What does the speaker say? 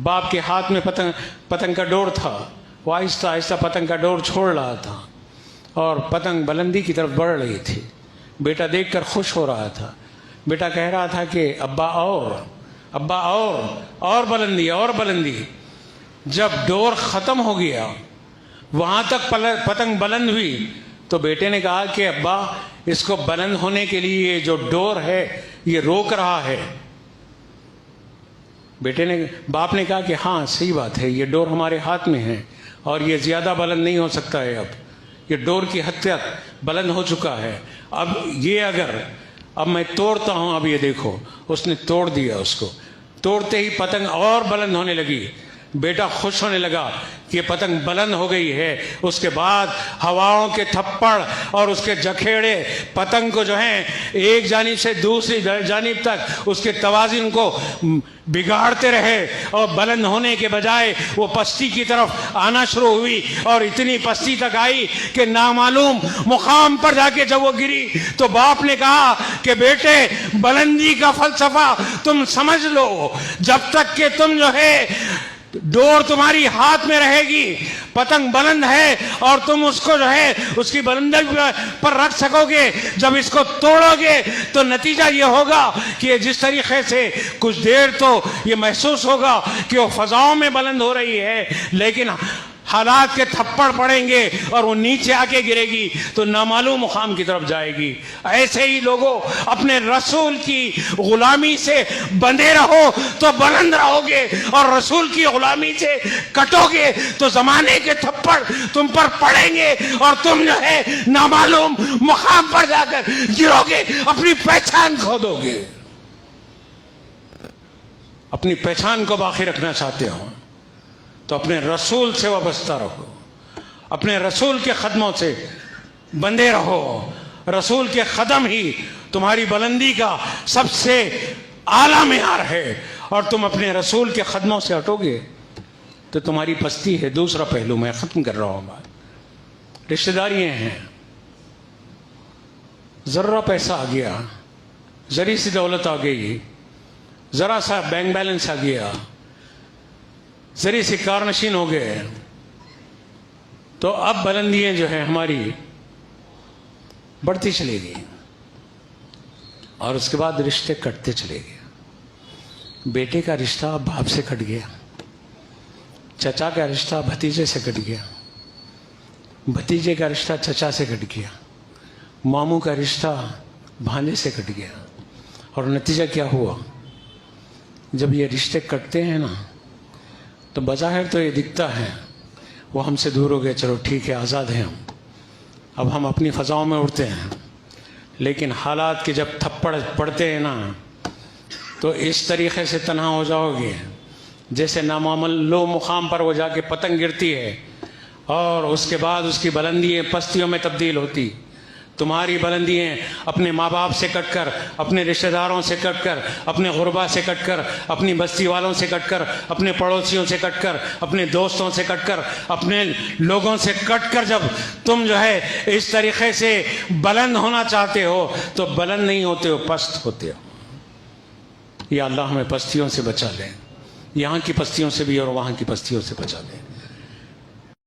باپ کے ہاتھ میں پتنگ کا ڈور تھا، وہ آہستہ آہستہ پتنگ کا ڈور چھوڑ رہا تھا اور پتنگ بلندی کی طرف بڑھ رہی تھی۔ بیٹا دیکھ کر خوش ہو رہا تھا۔ بیٹا کہہ رہا تھا کہ ابا اور بلندی اور بلندی۔ جب ڈور ختم ہو گیا، وہاں تک پتنگ بلند ہوئی، تو بیٹے نے کہا کہ ابا اس کو بلند ہونے کے لیے جو ڈور ہے یہ روک رہا ہے۔ باپ نے کہا کہ ہاں صحیح بات ہے، یہ ڈور ہمارے ہاتھ میں ہے اور یہ زیادہ بلند نہیں ہو سکتا ہے، اب یہ ڈور کی حد تک بلند ہو چکا ہے۔ اب میں توڑتا ہوں، اب یہ دیکھو، اس نے توڑ دیا۔ اس کو توڑتے ہی پتنگ اور بلند ہونے لگی۔ بیٹا خوش ہونے لگا کہ یہ پتنگ بلند ہو گئی ہے۔ اس کے بعد ہواؤں کے تھپڑ اور اس کے جکھیڑے پتنگ کو جو ہیں ایک جانب سے دوسری جانب تک اس کے توازن کو بگاڑتے رہے، اور بلند ہونے کے بجائے وہ پستی کی طرف آنا شروع ہوئی، اور اتنی پستی تک آئی کہ نامعلوم مقام پر جا کے جب وہ گری تو باپ نے کہا کہ بیٹے، بلندی کا فلسفہ تم سمجھ لو، جب تک کہ تم جو ہے ڈور تمہاری ہاتھ میں رہے گی، پتنگ بلند ہے اور تم اس کو جو ہے اس کی بلندی پر رکھ سکو گے۔ جب اس کو توڑو گے تو نتیجہ یہ ہوگا کہ جس طریقے سے کچھ دیر تو یہ محسوس ہوگا کہ وہ فضاؤں میں بلند ہو رہی ہے، لیکن حالات کے تھپڑ پڑیں گے اور وہ نیچے آ کے گرے گی تو نامعلوم مقام کی طرف جائے گی۔ ایسے ہی لوگوں، اپنے رسول کی غلامی سے بندھے رہو تو بلند رہو گے، اور رسول کی غلامی سے کٹو گے تو زمانے کے تھپڑ تم پر پڑیں گے اور تم جو ہے نامعلوم مقام پر جا کر گرو گے، اپنی پہچان کھو دو گے۔ اپنی پہچان کو باقی رکھنا چاہتے ہو تو اپنے رسول سے وابستہ رہو، اپنے رسول کے قدموں سے بندھے رہو۔ رسول کے قدم ہی تمہاری بلندی کا سب سے اعلیٰ معیار ہے، اور تم اپنے رسول کے قدموں سے ہٹو گے تو تمہاری پستی ہے۔ دوسرا پہلو میں ختم کر رہا ہوں بات، رشتہ داریاں ہیں۔ ذرا پیسہ آ گیا، ذری سی دولت آ گئی، ذرا سا بینک بیلنس آ گیا، ذری سی کارنشین ہو گئے، تو اب بلندیاں جو ہیں ہماری بڑھتی چلے گی، اور اس کے بعد رشتے کٹتے چلے گئے۔ بیٹے کا رشتہ باپ سے کٹ گیا، چچا کا رشتہ بھتیجے سے کٹ گیا، بھتیجے کا رشتہ چچا سے کٹ گیا، ماموں کا رشتہ بھانجے سے کٹ گیا، اور نتیجہ کیا ہوا؟ جب یہ رشتے کٹتے ہیں نا تو بظاہر تو یہ دکھتا ہے وہ ہم سے دور ہو گئے، چلو ٹھیک ہے، آزاد ہیں ہم، اب ہم اپنی فضاؤں میں اڑتے ہیں، لیکن حالات کے جب تھپڑ پڑتے ہیں نا تو اس طریقے سے تنہا ہو جاؤ گے جیسے نامعلوم مقام پر وہ جا کے پتنگ گرتی ہے، اور اس کے بعد اس کی بلندیاں پستیوں میں تبدیل ہوتی۔ تمہاری بلندیاں اپنے ماں باپ سے کٹ کر، اپنے رشتہ داروں سے کٹ کر، اپنے غربا سے کٹ کر، اپنی بستی والوں سے کٹ کر، اپنے پڑوسیوں سے کٹ کر، اپنے دوستوں سے کٹ کر، اپنے لوگوں سے کٹ کر، جب تم جو ہے اس طریقے سے بلند ہونا چاہتے ہو تو بلند نہیں ہوتے ہو، پست ہوتے ہو۔ یا اللہ ہمیں پستیوں سے بچا لے، یہاں کی پستیوں سے بھی اور وہاں کی پستیوں سے بچا لے۔